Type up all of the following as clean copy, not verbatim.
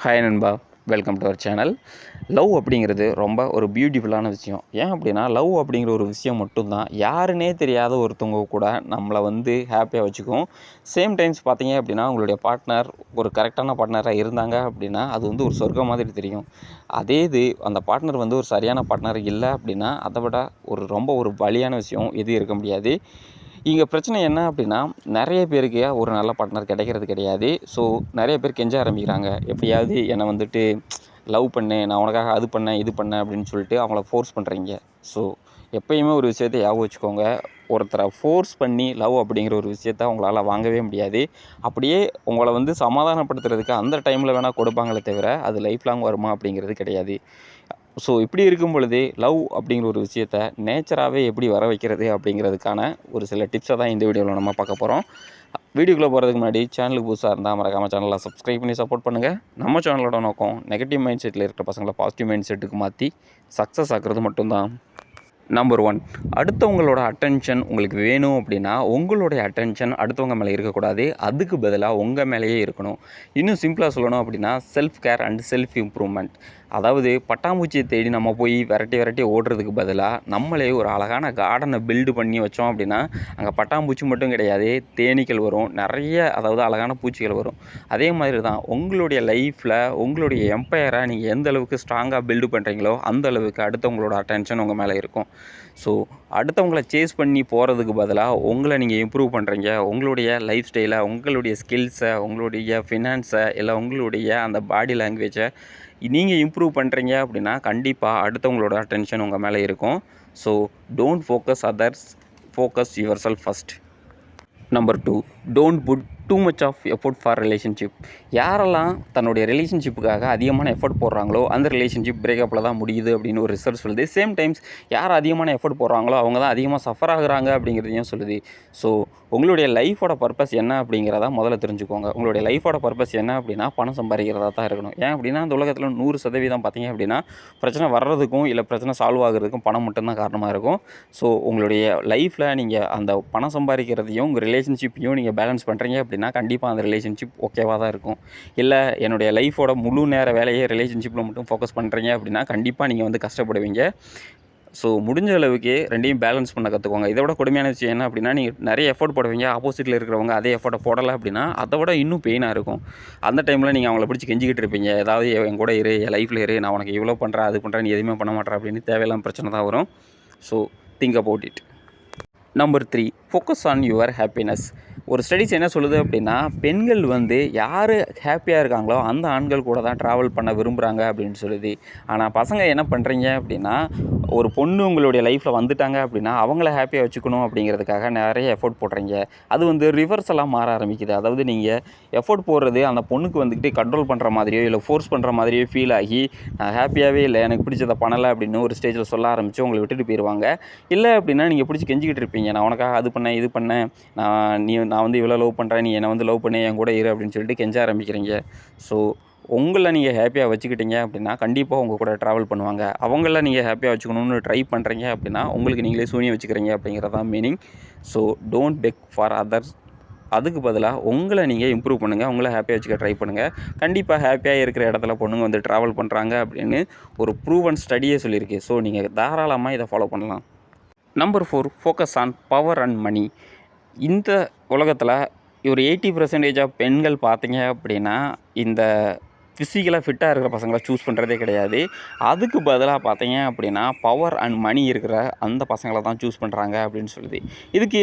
Hi நண்பா, welcome to our channel. Love அப்படிங்கிறது ரொம்ப ஒரு பியூட்டிஃபுல்லான விஷயம். ஏன் அப்படின்னா, லவ் அப்படிங்கிற ஒரு விஷயம் மட்டும்தான் யாருன்னே தெரியாத ஒருத்தவங்க கூட நம்மளை ஹாப்பியாக வச்சுக்கும். சேம் டைம்ஸ் பார்த்தீங்க அப்படின்னா, உங்களுடைய பார்ட்னர் ஒரு கரெக்டான பார்ட்னராக இருந்தாங்க அப்படின்னா, அது ஒரு சொர்க்கம் மாதிரி தெரியும். அதே இது அந்த பார்ட்னர் ஒரு சரியான பார்ட்னர் இல்லை அப்படின்னா, அதை விட ரொம்ப ஒரு வலியான விஷயம் எதுவும் இருக்க முடியாது. இங்கே பிரச்சனை என்ன அப்படின்னா, நிறைய பேருக்கு ஒரு நல்ல பார்ட்னர் கிடைக்கிறது கிடையாது. ஸோ நிறைய பேர் கெஞ்ச ஆரம்பிக்கிறாங்க. எப்படியாவது என்னை லவ் பண்ணு, நான் உனக்காக அது பண்ணேன் இது பண்ணேன் அப்படின்னு சொல்லிட்டு அவங்கள ஃபோர்ஸ் பண்ணுறீங்க. ஸோ எப்பயுமே ஒரு விஷயத்தை ஞாபகம் வச்சுக்கோங்க. ஒருத்தரை ஃபோர்ஸ் பண்ணி லவ் அப்படிங்கிற ஒரு விஷயத்த அவங்களால வாங்கவே முடியாது. அப்படியே உங்களை சமாதானப்படுத்துறதுக்கு அந்த டைமில் வேணால் கொடுப்பாங்களே தவிர, அது லைஃப் லாங் வருமா அப்படிங்கிறது கிடையாது. ஸோ இப்படி இருக்கும் பொழுது லவ் அப்படிங்கிற ஒரு விஷயத்த நேச்சராகவே எப்படி வர வைக்கிறது அப்படிங்கிறதுக்கான ஒரு சில டிப்ஸை தான் இந்த வீடியோவில் நம்ம பார்க்க போகிறோம். வீடியோக்குள்ளே போகிறதுக்கு முன்னாடி சேனலுக்கு புதுசாக இருந்தால் மறக்காமல் சேனலை சப்ஸ்கிரைப் பண்ணி சப்போர்ட் பண்ணுங்கள். நம்ம சேனலோட நோக்கம் நெகட்டிவ் மைண்ட் செட்டில் இருக்கிற பசங்களை பாசிட்டிவ் மைண்ட் செட்டுக்கு மாற்றி சக்ஸஸ் ஆக்குறது மட்டும்தான். நம்பர் 1, அடுத்தவங்களோட அட்டென்ஷன் உங்களுக்கு வேணும் அப்படின்னா, உங்களுடைய அட்டென்ஷன் அடுத்தவங்க மேலே இருக்கக்கூடாது. அதுக்கு பதிலாக உங்கள் மேலேயே இருக்கணும். இன்னும் சிம்பிளாக சொல்லணும் அப்படின்னா, self care and self improvement. அதாவது பட்டாம்பூச்சியை தேடி நம்ம போய் விரட்டி ஓடுறதுக்கு பதிலாக, நம்மளே ஒரு அழகான கார்டனை பில்டு பண்ணி வச்சோம் அப்படின்னா, அங்கே பட்டாம்பூச்சி மட்டும் கிடையாது, தேனீக்கள் வரும், நிறைய அழகான பூச்சிகள் வரும். அதே மாதிரி தான் உங்களுடைய லைஃப்பில் உங்களுடைய எம்பையரை நீங்கள் எந்த அளவுக்கு ஸ்ட்ராங்காக பில்டு பண்ணுறீங்களோ, அந்த அளவுக்கு அடுத்தவங்களோட அட்டென்ஷன் உங்கள் மேலே இருக்கும். ஸோ அடுத்தவங்களை சேஸ் பண்ணி போகிறதுக்கு பதிலாக உங்களை நீங்கள் இம்ப்ரூவ் பண்ணுறீங்க. உங்களுடைய லைஃப் ஸ்டைலை, உங்களுடைய ஸ்கில்ஸை, உங்களுடைய ஃபினான்ஸை, இல்லை உங்களுடைய அந்த பாடி லாங்குவேஜை நீங்கள் இம்ப்ரூவ் பண்ணுறீங்க அப்படின்னா, கண்டிப்பாக அடுத்தவங்களோட அட்டென்ஷன் உங்கள் மேலே இருக்கும். So don't focus others, focus yourself first. Number 2, don't put too much of effort for relationship. யாரெல்லாம் தன்னுடைய ரிலேஷன்ஷிப்புக்காக அதிகமான எஃபோர்ட் போடுறாங்களோ, அந்த ரிலேஷன்ஷிப் பிரேக்கப்பில் தான் முடியுது அப்படின்னு ஒரு ரிசர்ச் சொல்லுது. சேம் டைம்ஸ் யார் அதிகமான எஃபோர்ட் போடுறாங்களோ அவங்க தான் அதிகமாக சஃபர் ஆகுறாங்க அப்படிங்கிறதையும் சொல்லுது. ஸோ உங்களுடைய லைஃபோட பர்பஸ் என்ன அப்படிங்கிறத முதல்ல தெரிஞ்சுக்கோங்க. உங்களுடைய லைஃபோட பர்பஸ் என்ன அப்படின்னா, பணம் சம்பாதிக்கிறதா தான் இருக்கணும். ஏன் அப்படின்னா, அந்த உலகத்தில் 100% பார்த்தீங்க அப்படின்னா, பிரச்சனை வர்றதுக்கும் இல்லை பிரச்சனை சால்வ் ஆகுறதுக்கும் பணம் மட்டும்தான் காரணமாக இருக்கும். ஸோ உங்களுடைய லைஃப்பில் நீங்கள் அந்த பணம் சம்பாதிக்கிறதையும் உங்கள் ரிலேஷன்ஷிப்பையும் நீங்கள் பேலன்ஸ் பண்ணுறீங்க அப்படின்னா, கண்டிப்பாக அந்த ரிலேஷன்ஷிப் ஓகேவாக தான் இருக்கும். இல்லை என்னுடைய லைஃபோட முழு நேர வேலையை ரிலேஷன்ஷிப்பில் மட்டும் ஃபோக்கஸ் பண்ணுறீங்க அப்படின்னா, கண்டிப்பாக நீங்கள் கஷ்டப்படுவீங்க. ஸோ முடிஞ்ச அளவுக்கு ரெண்டையும் பேலன்ஸ் பண்ண கற்றுக்கோங்க. இதை விட கொடுமையான விஷயம் என்ன அப்படின்னா, நீங்கள் நிறைய எஃபோர்ட் போடுவீங்க, ஆப்போசிட்டில் இருக்கிறவங்க அதே எஃபோர்ட்டை போடலை அப்படின்னா, அதை விட இன்னும் பெயினாக இருக்கும். அந்த டைமில் நீங்கள் அவங்கள பிடிச்சி கெஞ்சிக்கிட்டு இருப்பீங்க. ஏதாவது என் கூட இரு, என் லைஃப்பில் இரு, நான் உனக்கு இவ்வளோ பண்ணுறேன் அது பண்ணுறேன், நீ எதுவுமே பண்ண மாட்டேற அப்படின்னு தேவையில்லாம பிரச்சனை தான் வரும். So think about it. Number 3, focus on your happiness. ஒரு ஸ்டடீஸ் என்ன சொல்லுது அப்படின்னா, பெண்கள் யார் ஹாப்பியாக இருக்காங்களோ அந்த ஆண்கள் கூட தான் ட்ராவல் பண்ண விரும்புகிறாங்க அப்படின்னு சொல்லுது. ஆனால் பசங்க என்ன பண்ணுறீங்க அப்படின்னா, ஒரு பொண்ணு உங்களுடைய லைஃப்பில் வந்துட்டாங்க அப்படின்னா அவங்கள ஹாப்பியாக வச்சுக்கணும் அப்படிங்கிறதுக்காக நிறைய எஃபோர்ட் போடுறீங்க. அது ரிவர்ஸலாக மாற ஆரம்பிக்குது. அதாவது நீங்கள் எஃபோர்ட் போடுறது அந்த பொண்ணுக்கு கண்ட்ரோல் பண்ணுற மாதிரியோ இல்லை ஃபோர்ஸ் பண்ணுற மாதிரியோ ஃபீல் ஆகி, நான் ஹாப்பியாகவே இல்லை, எனக்கு பிடிச்சதை பண்ணலை அப்படின்னு ஒரு ஸ்டேஜில் சொல்ல ஆரம்பித்து உங்களை விட்டுட்டு போயிடுவாங்க. இல்லை அப்படின்னா நீங்கள் பிடிச்சி கெஞ்சிக்கிட்டு இருப்பீங்க, நான் உனக்காக அது பண்ணேன் இது பண்ணேன், நான் இவ்வளோ லவ் பண்ணுறேன், நீ என்னை லவ் பண்ணி என் கூட இரு அப்படின்னு சொல்லிட்டு கெஞ்ச ஆரம்பிக்கிறீங்க. ஸோ உங்களை நீங்கள் ஹாப்பியாக வச்சுக்கிட்டீங்க அப்படின்னா கண்டிப்பாக உங்கள் கூட ட்ராவல் பண்ணுவாங்க. அவங்கள நீங்கள் ஹாப்பியாக வச்சுக்கணும்னு ட்ரை பண்ணுறீங்க அப்படின்னா உங்களுக்கு நீங்களே சூனியம் வச்சுக்கிறீங்க அப்படிங்கிறதான் meaning. So don't peg for others. அதுக்கு பதிலாக உங்களை நீங்கள் இம்ப்ரூவ் பண்ணுங்கள், உங்களை ஹாப்பியாக வச்சுக்க ட்ரை பண்ணுங்கள். கண்டிப்பாக ஹாப்பியாக இருக்கிற இடத்துல பொண்ணுங்க ட்ராவல் பண்ணுறாங்க அப்படின்னு ஒரு ப்ரூவன் ஸ்டடியே சொல்லியிருக்கு. ஸோ நீங்கள் தாராளமாக இதை ஃபாலோ பண்ணலாம். Number 4, focus on power and money. இந்த உலகத்தில் ஒரு 80% ஆஃப் பெண்கள் பார்த்தீங்க அப்படின்னா, இந்த ஃபிசிக்கலாக ஃபிட்டாக இருக்கிற பசங்களை சூஸ் பண்ணுறதே கிடையாது. அதுக்கு பதிலாக பார்த்தீங்க அப்படின்னா, பவர் அண்ட் மணி இருக்கிற அந்த பசங்களை தான் சூஸ் பண்ணுறாங்க அப்படின்னு சொல்லுது. இதுக்கு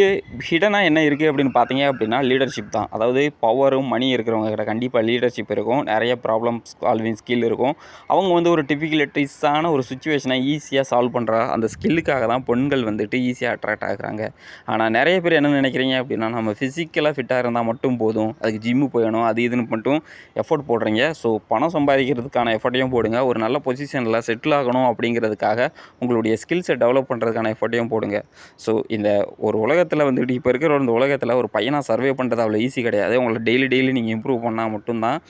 ஹிடனாக என்ன இருக்குது அப்படின்னு பார்த்தீங்க அப்படின்னா, லீடர்ஷிப் தான். அதாவது பவரும் மணி இருக்கிறவங்க கிட்ட கண்டிப்பாக லீடர்ஷிப் இருக்கும், நிறைய ப்ராப்ளம் சால்விங் ஸ்கில் இருக்கும். அவங்க ஒரு டிஃபிகல்ட்டிஸான ஒரு சுச்சுவேஷனை ஈஸியாக சால்வ் பண்ணுற அந்த ஸ்கில்லுக்காக தான் பெண்கள் ஈஸியாக அட்ராக்ட் ஆகுறாங்க. ஆனால் நிறைய பேர் என்ன நினைக்கிறீங்க அப்படின்னா, நம்ம ஃபிசிக்கலாக ஃபிட்டாக இருந்தால் மட்டும் போதும், அதுக்கு ஜிம்மு போயணும் அது இதுன்னு மட்டும் எஃபோர்ட் போடுறீங்க. ஸோ பணம் சம்பாதிக்கிறதுக்கான எஃபர்ட்டையும் போடுங்க, ஒரு நல்ல பொசிஷனில் செட்டில் ஆகணும் அப்படிங்கிறதுக்காக உங்களுடைய ஸ்கில்ஸை டெவலப் பண்ணுறதுக்கான எஃபர்ட்டையும் போடுங்க. ஸோ இந்த ஒரு உலகத்தில் இப்போ இருக்கிற இந்த உலகத்தில் ஒரு பையனாக சர்வே பண்ணுறது அவ்வளோ ஈஸி கிடையாது. உங்களை டெய்லி நீங்கள் இம்ப்ரூவ் பண்ணால் மட்டும்தான்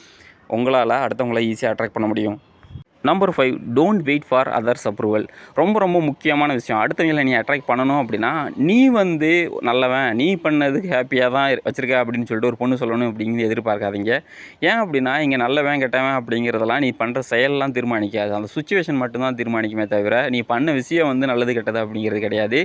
உங்களால் அடுத்தவங்களை ஈஸியாக அட்ராக்ட் பண்ண முடியும். Number 5, don't wait for others approval. ரொம்ப ரொம்ப முக்கியமான விஷயம். அடுத்தவங்களை நீ அட்ராக்ட் பண்ணணும் அப்படின்னா, நீ வந்து நல்லவன், நீ பண்ணதுக்கு ஹாப்பியாக தான் வச்சுருக்க அப்படின்னு சொல்லிட்டு ஒரு பொண்ணு சொல்லணும் அப்படிங்கிறது எதிர்பார்க்காதீங்க. ஏன் அப்படின்னா, இங்கே நல்லவன் கெட்டவன் அப்படிங்கிறதெல்லாம் நீ பண்ணுற செயல்லாம் தீர்மானிக்காது. அந்த சுச்சுவேஷன் மட்டும்தான் தீர்மானிக்குமே தவிர, நீ பண்ண விஷயம் வந்து நல்லது கெட்டது அப்படிங்கிறது கிடையாது.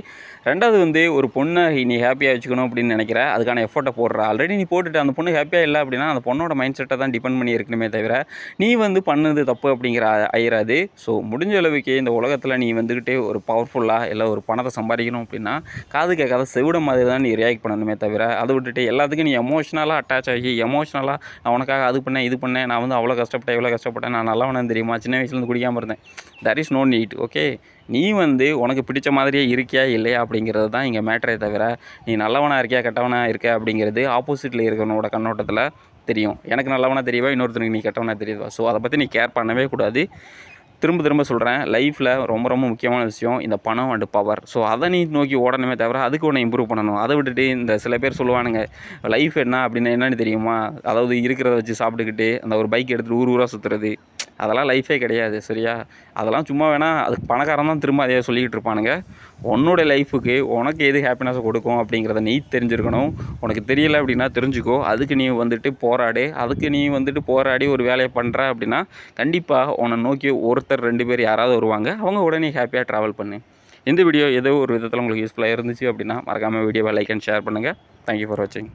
2வது வந்து ஒரு பொண்ணை நீ ஹாப்பியாக வச்சுக்கணும் அப்படின்னு நினைக்கிற, அதுக்கான எஃபர்ட்டை போடுற. ஆல்ரெடி நீ போட்டுட்டு அந்த பொண்ணு ஹாப்பியாக இல்லை அப்படின்னா, அந்த பொண்ணோட மைண்ட் செட்டை தான் டிபெண்ட் பண்ணி இருக்கணுமே தவிர, நீ வந்து பண்ணது தப்பு அப்படிங்கிற ஆயிராது. ஸோ முடிஞ்ச அளவுக்கு இந்த உலகத்தில் நீ வந்துக்கிட்டே ஒரு பவர்ஃபுல்லாக இல்லை ஒரு பணத்தை சம்பாதிக்கணும் அப்படின்னா, காது கேட்காத செவிட மாதிரி தான் நீ ரியாக்ட் பண்ணணுமே தவிர, அதை விட்டுட்டு எல்லாத்துக்கும் நீ எமோஷ்னலாக அட்டாச் ஆகி எமோஷ்னலாக நான் உனக்காக அது பண்ணேன் இது பண்ணேன், நான் வந்து அவ்வளோ கஷ்டப்பட்டேன் இவ்வளோ கஷ்டப்பட்டேன், நான் நல்லவனு தெரியுமா, சின்ன வயசுலேருந்து குடிக்காமல் இருந்தேன். That is no need. Okay, நீ வந்து உனக்கு பிடிச்ச மாதிரியே இருக்கியா இல்லையா அப்படிங்கிறது தான் இங்கே மேட்டரே தவிர, நீ நல்லவனாக இருக்கியா கெட்டவனாக இருக்க அப்படிங்கிறது ஆப்போசிட்டில் இருக்கிறவனோட கண்ணோட்டத்தில் தெரியும். எனக்கு நல்லவனா தெரியவா, இன்னொருத்தருக்கு நீ கெட்டவனா தெரியுதா? ஸோ அதை பற்றி நீ கேர் பண்ணவே கூடாது. திரும்ப சொல்கிறேன், லைஃப்பில் ரொம்ப ரொம்ப முக்கியமான விஷயம் இந்த பணம் அண்டு பவர். ஸோ அதை நீ நோக்கி ஓடணுமே தவிர, அதுக்கு ஒன்று இம்ப்ரூவ் பண்ணணும். அதை விட்டுட்டு இந்த சில பேர் சொல்லுவானுங்க, லைஃப் என்ன அப்படின்னு என்னென்னு தெரியுமா, அதாவது இருக்கிறத வச்சு சாப்பிட்டுக்கிட்டு அந்த ஒரு பைக் எடுத்துகிட்டு ஊர் ஊராக சுற்றுறது, அதெல்லாம் லைஃபே கிடையாது. சரியா? அதெல்லாம் சும்மா வேணால் அதுக்கு பணக்காரன் தான் திரும்ப அதே சொல்லிக்கிட்டு இருப்பானுங்க. உன்னோடைய லைஃபுக்கு உனக்கு எது ஹாப்பினஸை கொடுக்கும் அப்படிங்கிறத நீ தெரிஞ்சிருக்கணும். உனக்கு தெரியலை அப்படின்னா தெரிஞ்சுக்கோ. அதுக்கு நீ வந்துட்டு போராடு. அதுக்கு நீ வந்துட்டு போராடி ஒரு வேலையை பண்ணுற அப்படின்னா, கண்டிப்பாக உன்னை நோக்கி ஒருத்தர் 2 பேர் யாராவது வருவாங்க. அவங்க கூட நீ ஹாப்பியாக ட்ராவல் பண்ணு. இந்த வீடியோ ஏதோ ஒரு விதத்தில் உங்களுக்கு யூஸ்ஃபுல்லாக இருந்துச்சு அப்படின்னா, மறக்காமல் வீடியோவை லைக் அண்ட் ஷேர் பண்ணுங்கள். தேங்க்யூ ஃபார் வாட்சிங்.